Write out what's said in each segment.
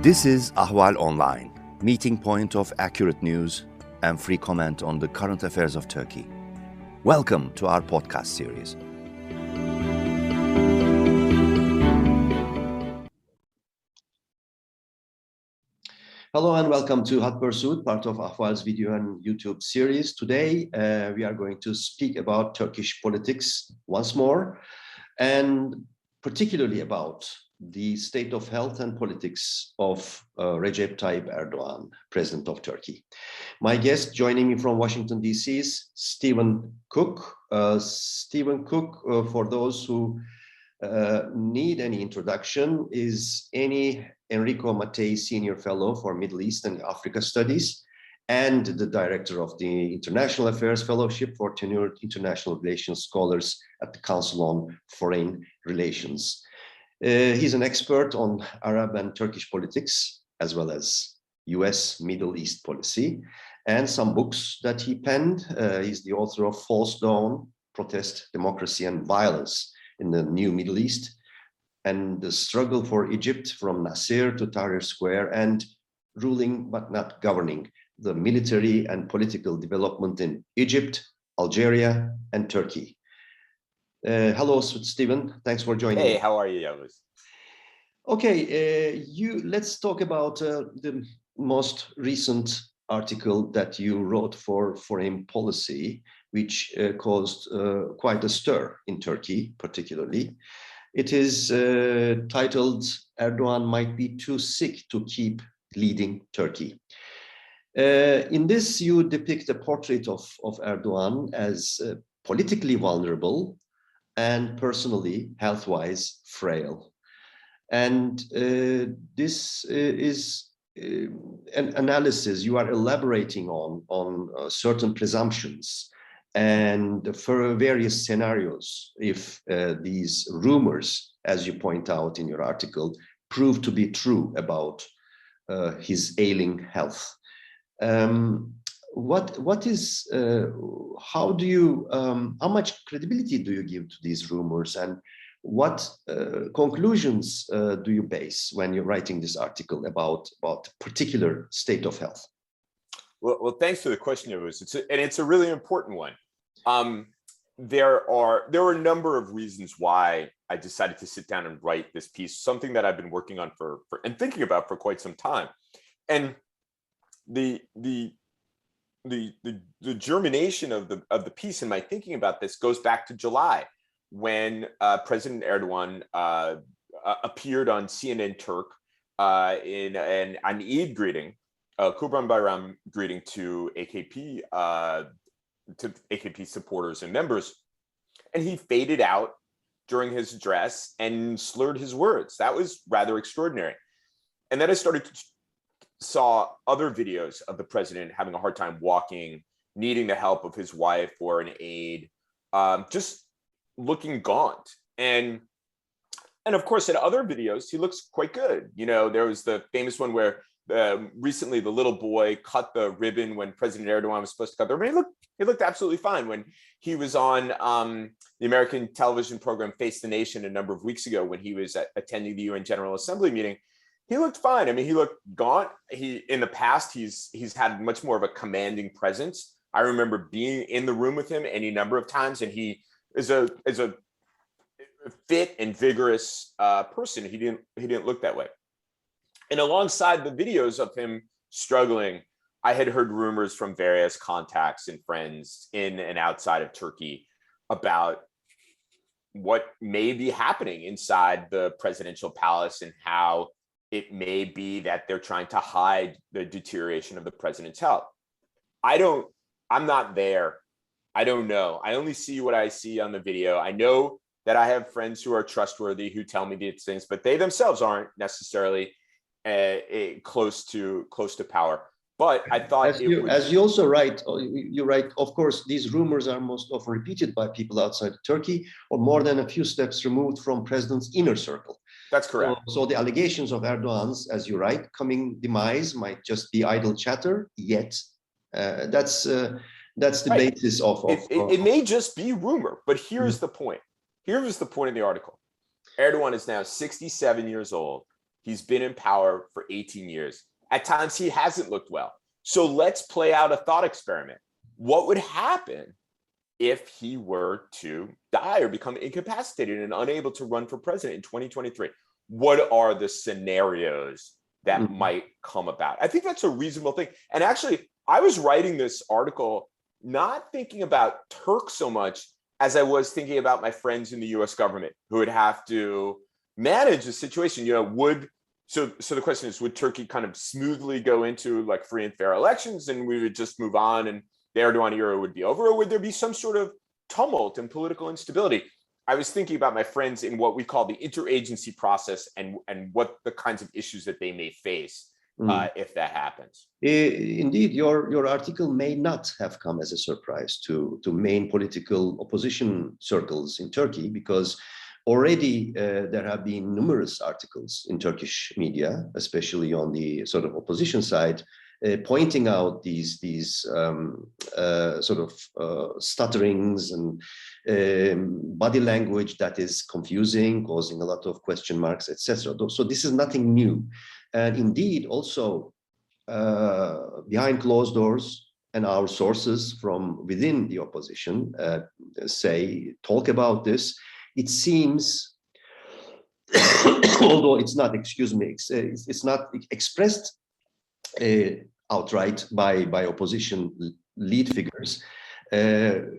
This is Ahval Online, meeting point of accurate news and free comment on the current affairs of Turkey. Welcome to our podcast series. Hello and welcome to Hot Pursuit, part of Ahval's video and YouTube series. Today, we are going to speak about Turkish politics once more, and particularly about the state of health and politics of Recep Tayyip Erdoğan, President of Turkey. My guest joining me from Washington, D.C. is Stephen Cook. Stephen Cook, for those who need any introduction, is Enrico Mattei Senior Fellow for Middle East and Africa Studies and the Director of the International Affairs Fellowship for Tenured International Relations Scholars at the Council on Foreign Relations. He's an expert on Arab and Turkish politics, as well as US Middle East policy, and some books that he penned. He's the author of False Dawn, Protest, Democracy and Violence in the New Middle East, and the struggle for Egypt from Nasser to Tahrir Square, and ruling but not governing, the military and political development in Egypt, Algeria, and Turkey. Hello, Stephen. Thanks for joining. Hey, how are you, Yavuz? Okay, let's talk about the most recent article that you wrote for Foreign Policy, which caused quite a stir in Turkey, particularly. It is titled, "Erdogan might be too sick to keep leading Turkey." In this, you depict a portrait of Erdogan as politically vulnerable and personally, health-wise, frail. And this is an analysis you are elaborating on certain presumptions and for various scenarios if these rumors, as you point out in your article, prove to be true about his ailing health. How much credibility do you give to these rumors, and what conclusions do you base when you're writing this article about particular state of health? Well, thanks for the question, Yavuz. It's a really important one. There are a number of reasons why I decided to sit down and write this piece, something that I've been working on for and thinking about for quite some time. And the germination of the piece and my thinking about this goes back to July, when President Erdogan appeared on CNN Turk in an Eid greeting, Kurban Bayram greeting to AKP supporters and members, and he faded out during his address and slurred his words. That was rather extraordinary. And then I saw other videos of the president having a hard time walking, needing the help of his wife or an aide, just looking gaunt. And of course, in other videos, he looks quite good. You know, there was the famous one where recently the little boy cut the ribbon when President Erdogan was supposed to cut the ribbon. He looked absolutely fine when he was on the American television program Face the Nation a number of weeks ago when he was attending the UN General Assembly meeting. He looked fine. I mean, he looked gaunt. In the past, he's had much more of a commanding presence. I remember being in the room with him any number of times, and he is a fit and vigorous person. He didn't look that way. And alongside the videos of him struggling, I had heard rumors from various contacts and friends in and outside of Turkey about what may be happening inside the presidential palace and how it may be that they're trying to hide the deterioration of the president's health. I'm not there. I don't know. I only see what I see on the video. I know that I have friends who are trustworthy who tell me these things, but they themselves aren't necessarily close to power. But I thought as you also write, you write, of course, these rumors are most often repeated by people outside Turkey or more than a few steps removed from president's inner circle. That's correct. So the allegations of Erdogan's, as you write, coming demise might just be idle chatter, yet that's the right. basis of it may just be rumor, but here's the point. Here was the point of the article. Erdogan is now 67 years old. He's been in power for 18 years. At times, he hasn't looked well. So let's play out a thought experiment. What would happen if he were to die or become incapacitated and unable to run for president in 2023? What are the scenarios that might come about? I think that's a reasonable thing. And actually, I was writing this article not thinking about Turks so much as I was thinking about my friends in the US government who would have to manage the situation. You know, so the question is, would Turkey kind of smoothly go into like free and fair elections and we would just move on and the Erdogan era would be over, or would there be some sort of tumult and political instability? I was thinking about my friends in what we call the interagency process and what the kinds of issues that they may face if that happens. Indeed, your article may not have come as a surprise to main political opposition circles in Turkey, because already there have been numerous articles in Turkish media, especially on the sort of opposition side, pointing out these sort of stutterings and body language that is confusing, causing a lot of question marks, etc. So this is nothing new. And indeed, also behind closed doors, and our sources from within the opposition talk about this. It seems, although it's not, it's not expressed outright by opposition lead figures,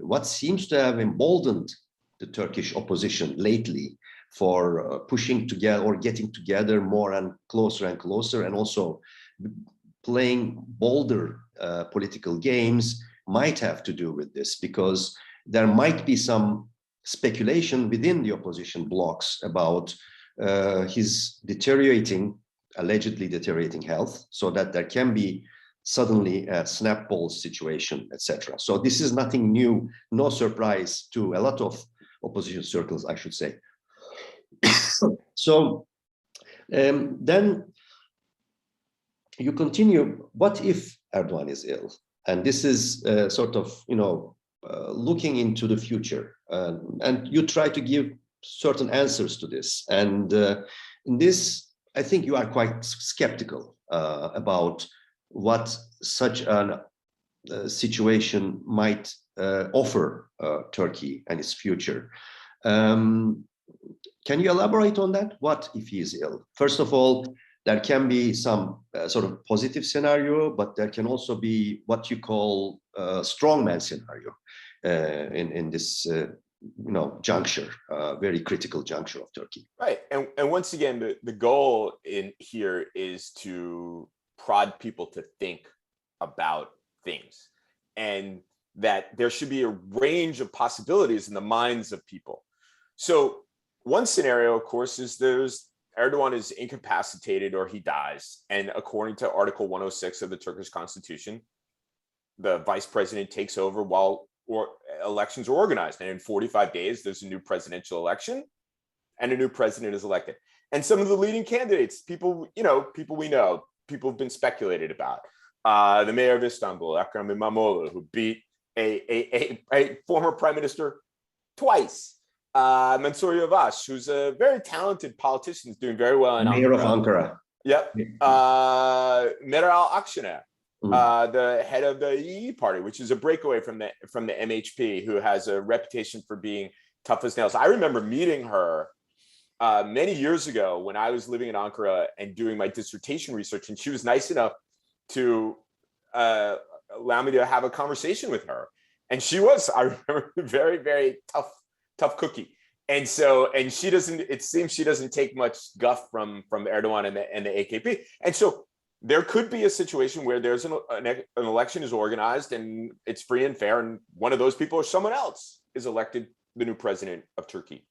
what seems to have emboldened the Turkish opposition lately for pushing together or getting together more and closer, and also playing bolder political games might have to do with this, because there might be some speculation within the opposition blocs about his allegedly deteriorating health, so that there can be suddenly a snapball situation, etc. So this is nothing new, no surprise to a lot of opposition circles, I should say. So then you continue, what if Erdogan is ill? And this is sort of, looking into the future, and you try to give certain answers to this. And in this, I think you are quite skeptical about what such a situation might offer Turkey and its future. Can you elaborate on that? What if he is ill? First of all, there can be some sort of positive scenario, but there can also be what you call strongman scenario in this juncture, very critical juncture of Turkey. Right, and once again, the goal in here is to prod people to think about things, and that there should be a range of possibilities in the minds of people. So one scenario, of course, is Erdogan is incapacitated or he dies. And according to Article 106 of the Turkish Constitution, the vice president takes over while elections are organized. And in 45 days, there's a new presidential election and a new president is elected. And some of the leading candidates, people we know, people have been speculated about. The mayor of Istanbul, Ekrem İmamoğlu, who beat a former prime minister twice. Mansur Yavaş, who's a very talented politician, is doing very well in Mayor of Ankara. Yep. Meral Akşener, the head of the İYİ party, which is a breakaway from the MHP, who has a reputation for being tough as nails. I remember meeting her many years ago when I was living in Ankara and doing my dissertation research, and she was nice enough to allow me to have a conversation with her. And she was, I remember, very, very tough cookie. And she doesn't, it seems she doesn't take much guff from Erdogan and the AKP. And so there could be a situation where there's an election is organized and it's free and fair, and one of those people or someone else is elected the new president of Turkey.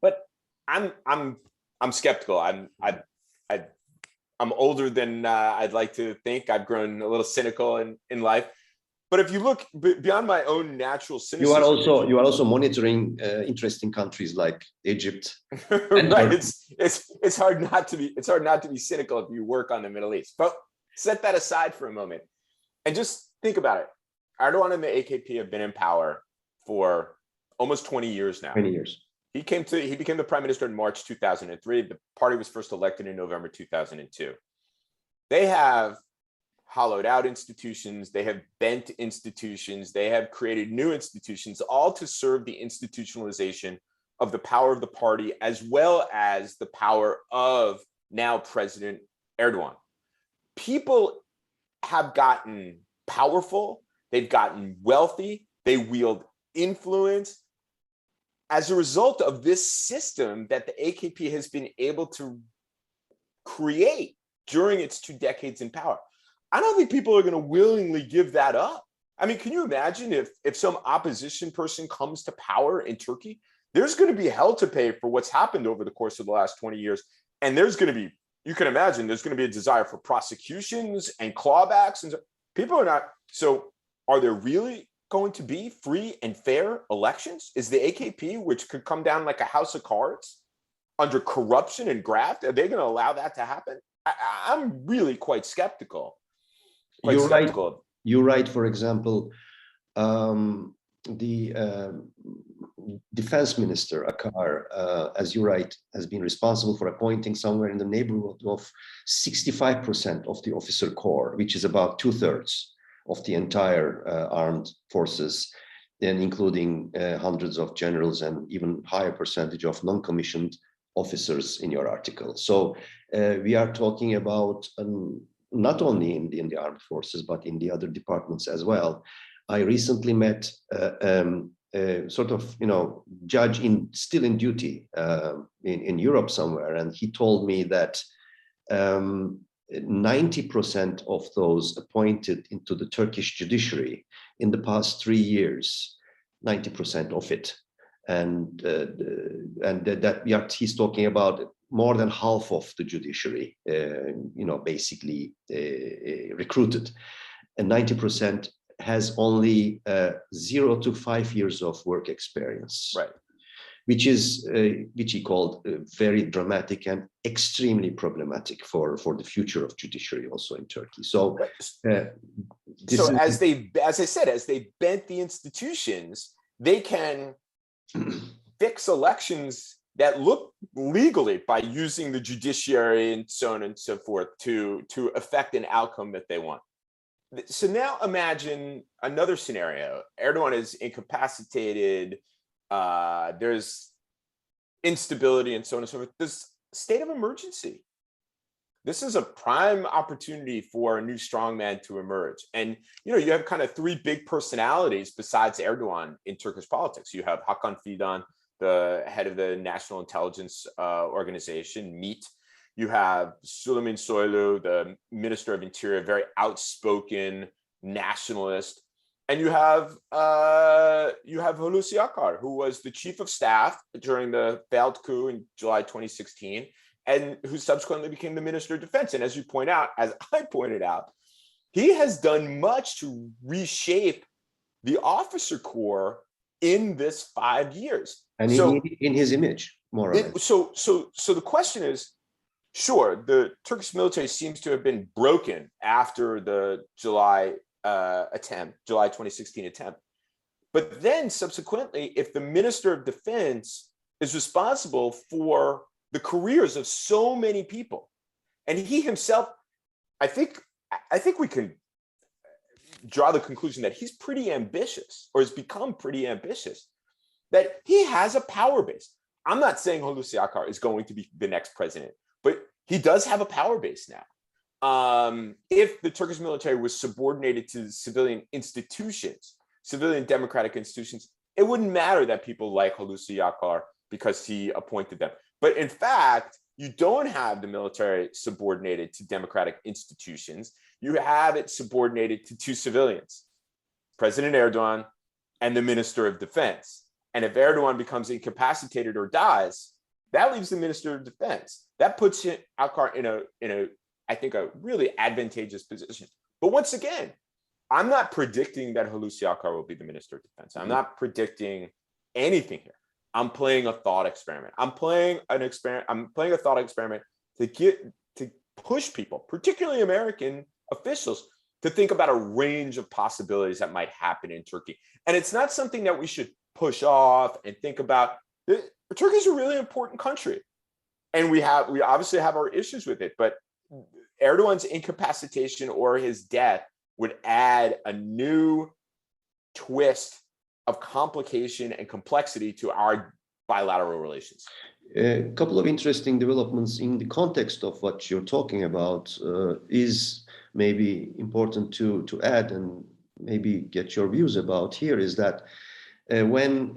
But I'm skeptical. I'm older than I'd like to think. I've grown a little cynical in life. But if you look beyond my own natural cynicism, you are also monitoring interesting countries like Egypt. Right. It's hard not to be cynical if you work on the Middle East. But set that aside for a moment and just think about it. Erdogan and the AKP have been in power for almost 20 years now. 20 years. He became the prime minister in March 2003. The party was first elected in November 2002. They have hollowed out institutions, they have bent institutions, they have created new institutions, all to serve the institutionalization of the power of the party, as well as the power of now President Erdogan. People have gotten powerful, they've gotten wealthy, they wield influence as a result of this system that the AKP has been able to create during its 2 decades in power. I don't think people are going to willingly give that up. I mean, can you imagine if some opposition person comes to power in Turkey? There's going to be hell to pay for what's happened over the course of the last 20 years. And there's going to be, you can imagine, there's going to be a desire for prosecutions and clawbacks. And people are not. So are there really going to be free and fair elections? Is the AKP, which could come down like a house of cards under corruption and graft, are they going to allow that to happen? I'm really quite skeptical. You're right. You're right. For example, the defense minister, Akar, as you're right, has been responsible for appointing somewhere in the neighborhood of 65% of the officer corps, which is about 2/3 of the entire armed forces, and including hundreds of generals and even higher percentage of non-commissioned officers in your article. So we are talking about not only in the armed forces, but in the other departments as well. I recently met sort of, judge still in duty in Europe somewhere, and he told me that 90% of those appointed into the Turkish judiciary in the past 3 years, 90% of it, and that he's talking about more than half of the judiciary, basically recruited, and 90% has only 0 to 5 years of work experience, right? Which he called very dramatic and extremely problematic for the future of judiciary also in Turkey. So, as I said, as they bent the institutions, they can fix elections that look legally by using the judiciary and so on and so forth to affect an outcome that they want. So now imagine another scenario. Erdogan is incapacitated. There's instability and so on and so forth. There's state of emergency. This is a prime opportunity for a new strongman to emerge. And, you have kind of 3 big personalities besides Erdogan in Turkish politics. You have Hakan Fidan, the head of the National Intelligence Organization, MİT. You have Süleyman Soylu, the Minister of Interior, very outspoken nationalist. And you have Hulusi Akar, who was the chief of staff during the failed coup in July 2016, and who subsequently became the Minister of Defense. And as you point out, as I pointed out, he has done much to reshape the officer corps in this 5 years. And so, in his image, more or less. So the question is, sure, the Turkish military seems to have been broken after the July 2016 attempt. But then subsequently, if the Minister of Defense is responsible for the careers of so many people, and he himself, I think we can draw the conclusion that he's pretty ambitious, or has become pretty ambitious, that he has a power base. I'm not saying Hulusi Akar is going to be the next president, but he does have a power base now. If the Turkish military was subordinated to civilian institutions, civilian democratic institutions, it wouldn't matter that people like Hulusi Akar because he appointed them. But in fact, you don't have the military subordinated to democratic institutions. You have it subordinated to 2 civilians, President Erdogan and the Minister of Defense. And if Erdogan becomes incapacitated or dies, that leaves the Minister of Defense. That puts Akar in a I think, a really advantageous position. But once again, I'm not predicting that Hulusi Akar will be the Minister of Defense. I'm not predicting anything here. I'm playing a thought experiment. I'm playing a thought experiment to push people, particularly American officials, to think about a range of possibilities that might happen in Turkey. And it's not something that we should push off and think about. Turkey is a really important country, and we obviously have our issues with it. But Erdogan's incapacitation or his death would add a new twist of complication and complexity to our bilateral relations. A couple of interesting developments in the context of what you're talking about is maybe important to add and maybe get your views about here is that when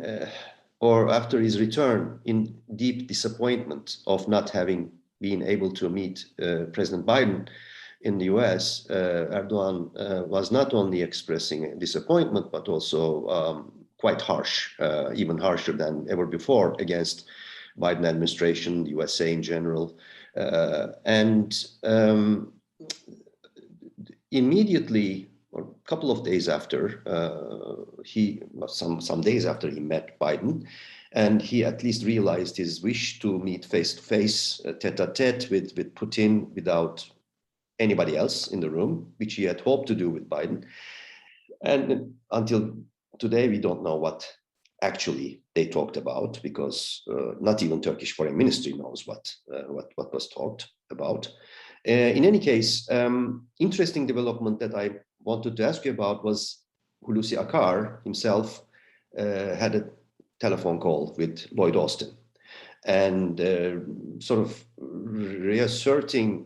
or after his return in deep disappointment of not having been able to meet President Biden in the US, Erdogan was not only expressing disappointment, but also quite harsh, even harsher than ever before against Biden administration, the USA in general. Immediately, or a couple of days after, some days after he met Biden, and he at least realized his wish to meet face-to-face, tete-a-tete with Putin without anybody else in the room, which he had hoped to do with Biden. And until today, we don't know what actually they talked about, because not even Turkish Foreign Ministry knows what was talked about. In any case, interesting development that I wanted to ask you about was Hulusi Akar himself had a telephone call with Lloyd Austin, and sort of reasserting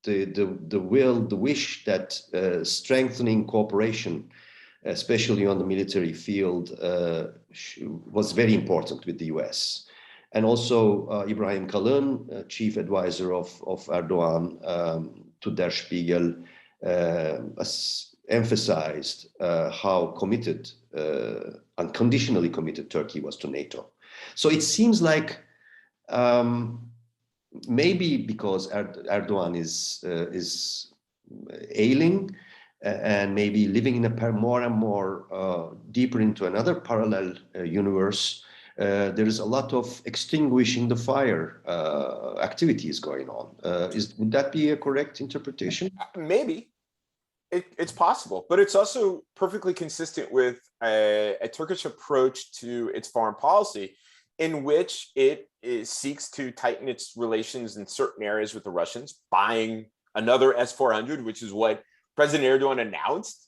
the wish that strengthening cooperation, especially on the military field, was very important with the US. And also Ibrahim Kalın, chief advisor of Erdogan, to Der Spiegel, emphasized how committed, unconditionally committed Turkey was to NATO. So it seems like maybe because Erdogan is ailing and maybe living in a more and more deeper into another parallel universe, there is a lot of extinguishing the fire activities going on. Would that be a correct interpretation? Maybe. It's possible, but it's also perfectly consistent with a Turkish approach to its foreign policy, in which it seeks to tighten its relations in certain areas with the Russians, buying another S-400, which is what President Erdogan announced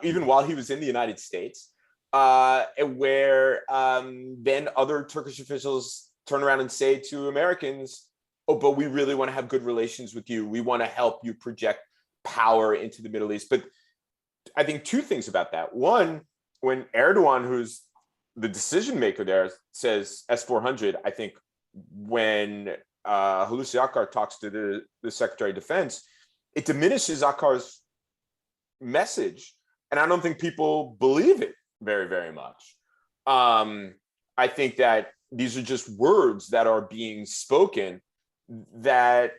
even while he was in the United States, where then other Turkish officials turn around and say to Americans, oh, but we really want to have good relations with you. We want to help you project power into the Middle East. But I think two things about that. One, when Erdogan, who's the decision maker there, says S-400, I think when Hulusi Akar talks to the Secretary of Defense, it diminishes Akar's message. And I don't think people believe it very, very much. I think that these are just words that are being spoken that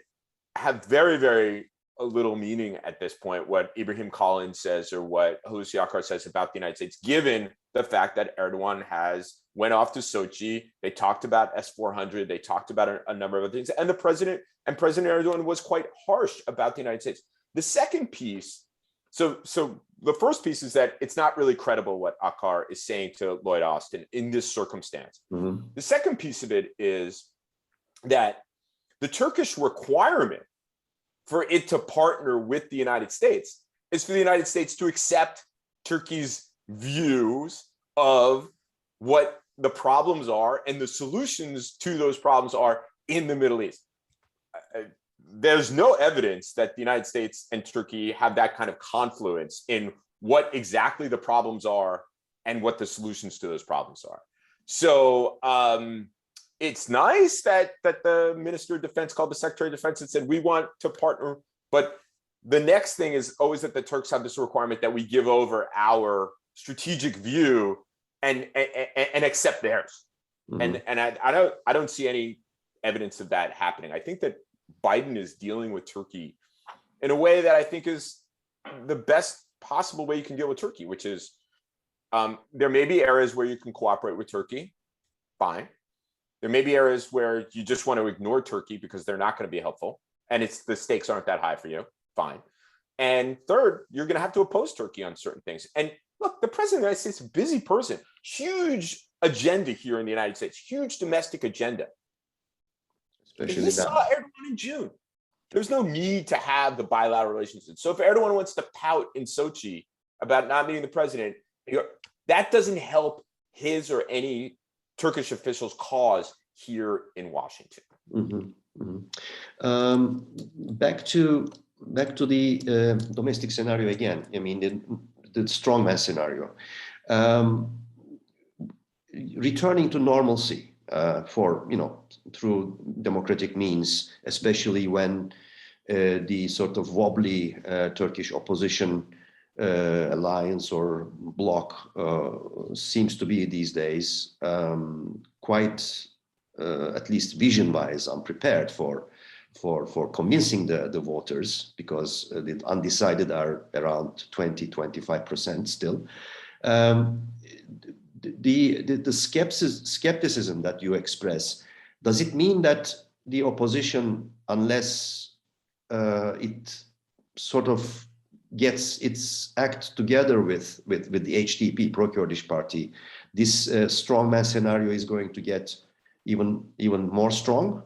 have very, very little meaning at this point, what Ibrahim Kalın says or what Hulusi Akar says about the United States, given the fact that Erdogan went off to Sochi. They talked about S-400. They talked about a number of other things. And President Erdogan was quite harsh about the United States. The second piece, so the first piece is that it's not really credible what Akar is saying to Lloyd Austin in this circumstance. Mm-hmm. The second piece of it is that the Turkish requirement for it to partner with the United States is for the United States to accept Turkey's views of what the problems are and the solutions to those problems are in the Middle East. There's no evidence that the United States and Turkey have that kind of confluence in what exactly the problems are and what the solutions to those problems are. So it's nice that the Minister of Defense called the Secretary of Defense and said, we want to partner. But the next thing is always that the Turks have this requirement that we give over our strategic view and accept theirs. Mm-hmm. And I don't see any evidence of that happening. I think that Biden is dealing with Turkey in a way that I think is the best possible way you can deal with Turkey, which is there may be areas where you can cooperate with Turkey, fine. There may be areas where you just want to ignore Turkey because they're not going to be helpful and the stakes aren't that high for you, fine. And third, you're going to have to oppose Turkey on certain things. And look, the president of the United States is a busy person, huge agenda here in the United States, huge domestic agenda. Especially He saw Erdogan in June. There's no need to have the bilateral relationships. So if Erdogan wants to pout in Sochi about not meeting the president, that doesn't help his or any Turkish officials' cause here in Washington. Back to the domestic scenario again. I mean, the strongman scenario. Returning to normalcy for, through democratic means, especially when the sort of wobbly Turkish opposition alliance or bloc seems to be these days quite, at least vision-wise, unprepared for convincing the voters, because the undecided are around 20-25% still. The skepticism that you express, does it mean that the opposition, unless it sort of gets its act together with the HDP, pro-Kurdish party, this strongman scenario is going to get even more strong?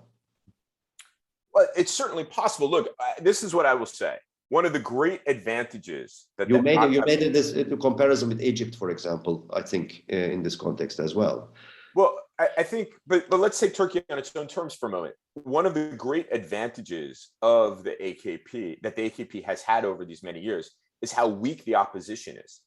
Well, it's certainly possible. Look, this is what I will say. One of the great advantages that you made this comparison with Egypt, for example, I think in this context as well. Well, I think, but let's say Turkey on its own terms for a moment. One of the great advantages of the AKP that the AKP has had over these many years is how weak the opposition is.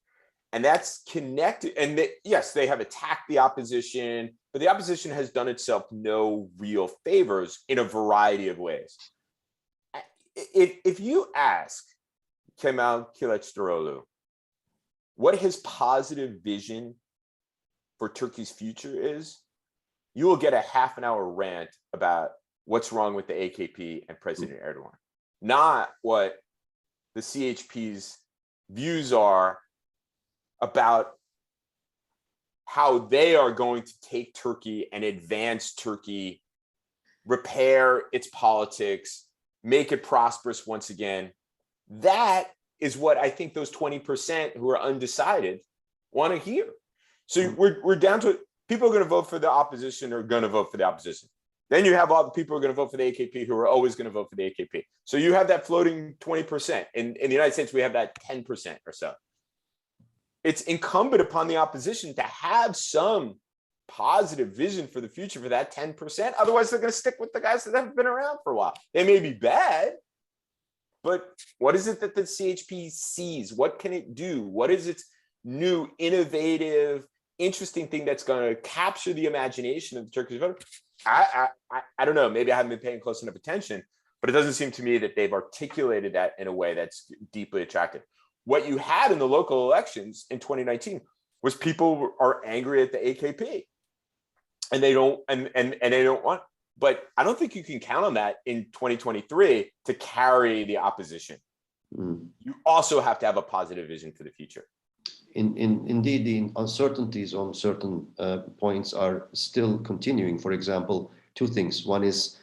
And that's connected. And yes, they have attacked the opposition, but the opposition has done itself no real favors in a variety of ways. If you ask Kemal Kılıçdaroğlu what his positive vision for Turkey's future is, you will get a half-an-hour rant about what's wrong with the AKP and President Erdogan, not what the CHP's views are about how they are going to take Turkey and advance Turkey, repair its politics, make it prosperous once again. That is what I think those 20% who are undecided want to hear. So we're down to people are going to vote for the opposition or going to vote for the opposition. Then you have all the people who are going to vote for the AKP who are always going to vote for the AKP. So you have that floating 20%. In the United States, we have that 10% or so. It's incumbent upon the opposition to have some positive vision for the future for that 10%. Otherwise, they're going to stick with the guys that have been around for a while. They may be bad, but what is it that the CHP sees? What can it do? What is its new, innovative, interesting thing that's going to capture the imagination of the Turkish voter? I don't know. Maybe I haven't been paying close enough attention, but it doesn't seem to me that they've articulated that in a way that's deeply attractive. What you had in the local elections in 2019 was people are angry at the AKP, and they don't and they don't want. But I don't think you can count on that in 2023 to carry the opposition. You also have to have a positive vision for the future. Indeed, the uncertainties on certain points are still continuing. For example, two things. One is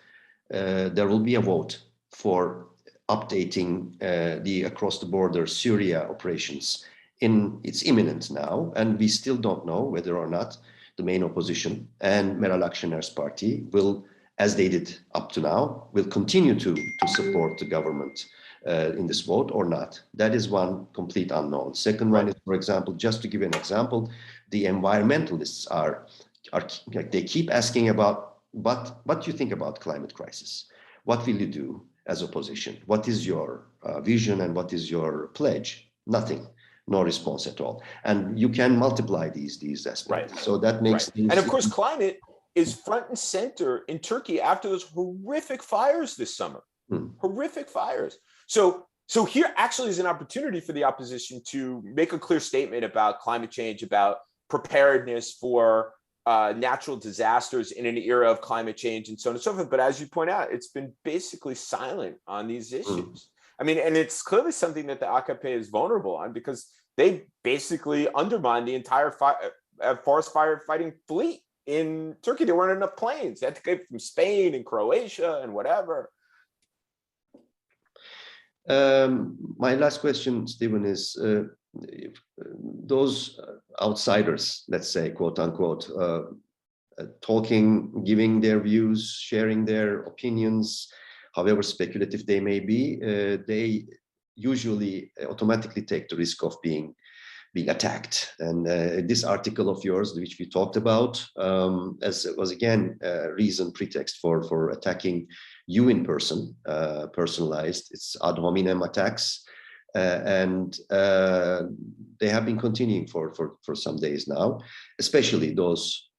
there will be a vote for updating the across-the-border Syria operations. It's imminent now, and we still don't know whether or not the main opposition and Meral Akşener's party will, as they did up to now, will continue to support the government in this vote or not. That is one complete unknown. Second one is, for example, just to give you an example, the environmentalists are they keep asking about what do you think about climate crisis? What will you do as opposition? What is your vision and what is your pledge? Nothing, no response at all. And you can multiply these aspects. So that makes things. And of course, climate is front and center in Turkey after those horrific fires this summer. Horrific fires. So here actually is an opportunity for the opposition to make a clear statement about climate change, about preparedness for natural disasters in an era of climate change and so on and so forth. But as you point out, it's been basically silent on these issues. I mean, and it's clearly something that the AKP is vulnerable on because they basically undermined the entire forest firefighting fleet in Turkey. There weren't enough planes. They had to go from Spain and Croatia and whatever. My last question, Stephen, is those outsiders, let's say, quote unquote, talking, giving their views, sharing their opinions, however speculative they may be, they usually automatically take the risk of being attacked. And this article of yours, which we talked about, as was again a reason, pretext for attacking you in person, personalized. It's ad hominem attacks, and they have been continuing for some days now. Especially those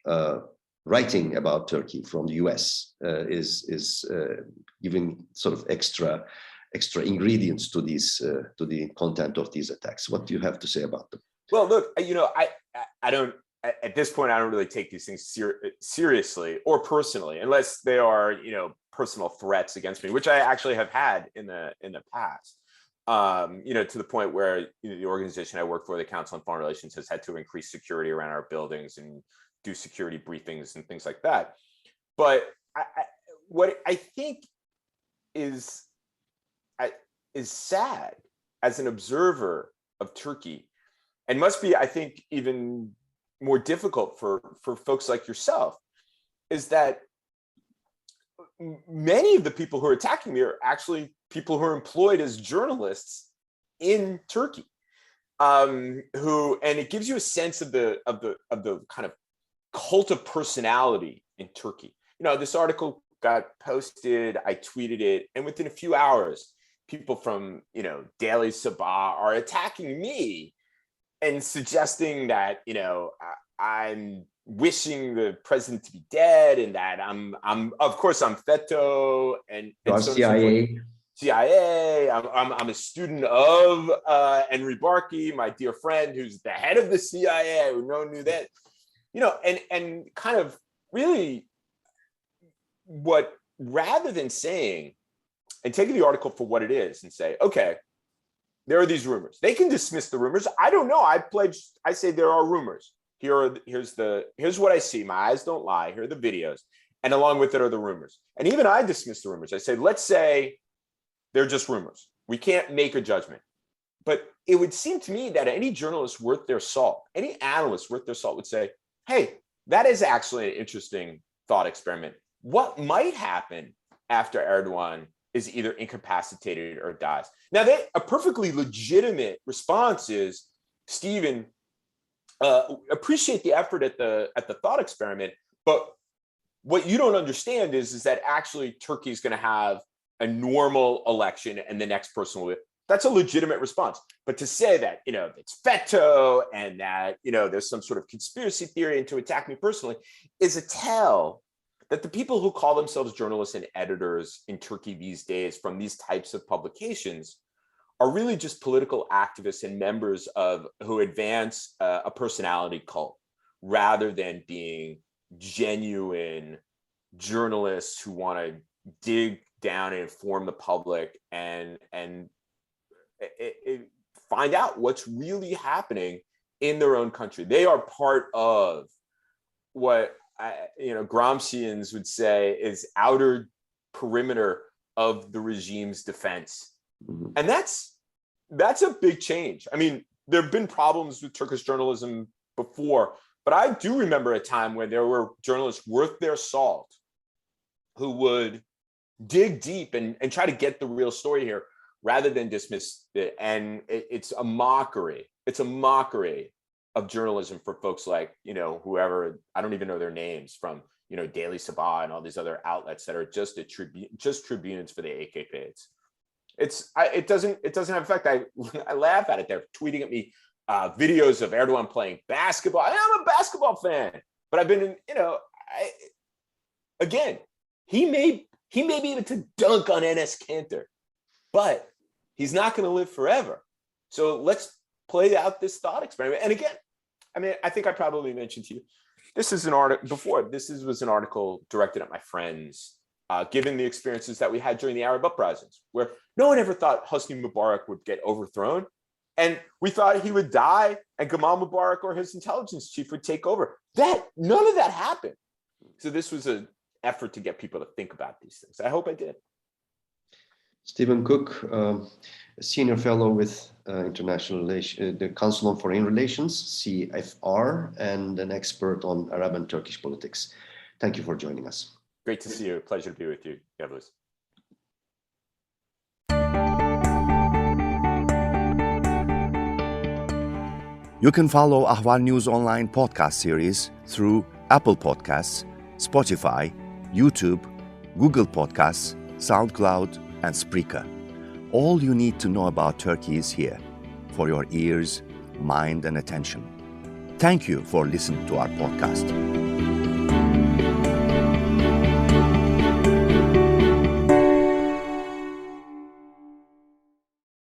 writing about Turkey from the US is giving sort of extra ingredients to these to the content of these attacks. What do you have to say about them? Well, look, I don't, at this point, I don't really take these things seriously or personally, unless they are, personal threats against me, which I actually have had in the past. To the point where the organization I work for, the Council on Foreign Relations, has had to increase security around our buildings and do security briefings and things like that. But what I think is sad as an observer of Turkey, and must be, I think, even more difficult for folks like yourself, is that many of the people who are attacking me are actually people who are employed as journalists in Turkey, and it gives you a sense of the kind of cult of personality in Turkey. This article got posted, I tweeted it, and within a few hours, people from Daily Sabah are attacking me and suggesting that I'm wishing the president to be dead, and that I'm of course I'm FETO and CIA. I'm a student of Henry Barkey, my dear friend, who's the head of the CIA. No one knew that, and kind of really what, rather than saying and taking the article for what it is and say, okay, there are these rumors. They can dismiss the rumors. I don't know. I say there are rumors. Here's what I see. My eyes don't lie. Here are the videos. And along with it are the rumors. And even I dismiss the rumors. I say, let's say they're just rumors. We can't make a judgment. But it would seem to me that any journalist worth their salt, any analyst worth their salt would say, hey, that is actually an interesting thought experiment. What might happen after Erdogan is either incapacitated or dies? Now, a perfectly legitimate response is, Stephen, appreciate the effort at the thought experiment, but what you don't understand is that actually Turkey is going to have a normal election and the next person will. That's a legitimate response. But to say that it's FETO and that there's some sort of conspiracy theory and to attack me personally is a tell that the people who call themselves journalists and editors in Turkey these days from these types of publications are really just political activists and members who advance a personality cult, rather than being genuine journalists who want to dig down and inform the public and find out what's really happening in their own country. They are part of what Gramscians would say is outer perimeter of the regime's defense. Mm-hmm. And that's a big change. I mean, there have been problems with Turkish journalism before, but I do remember a time when there were journalists worth their salt who would dig deep and try to get the real story here rather than dismiss it. And it's a mockery. It's a mockery of journalism for folks like, whoever, I don't even know their names, from, Daily Sabah and all these other outlets that are just tribunes for the AKPs. It doesn't have effect. I laugh at it. They're tweeting at me videos of Erdogan playing basketball. I'm a basketball fan, but I've been again, he may be able to dunk on Enes Kanter, but he's not going to live forever. So let's play out this thought experiment. And again, I mean, I think I probably mentioned to you, this is an article before. This was an article directed at my friends, given the experiences that we had during the Arab uprisings, where no one ever thought Hosni Mubarak would get overthrown. And we thought he would die and Gamal Mubarak or his intelligence chief would take over. None of that happened. So this was an effort to get people to think about these things. I hope I did. Stephen Cook, a senior fellow with the Council on Foreign Relations, CFR, and an expert on Arab and Turkish politics. Thank you for joining us. Great to see you. Pleasure to be with you, Yavuz. You can follow Ahval News Online podcast series through Apple Podcasts, Spotify, YouTube, Google Podcasts, SoundCloud, and Spreaker. All you need to know about Turkey is here, for your ears, mind, and attention. Thank you for listening to our podcast.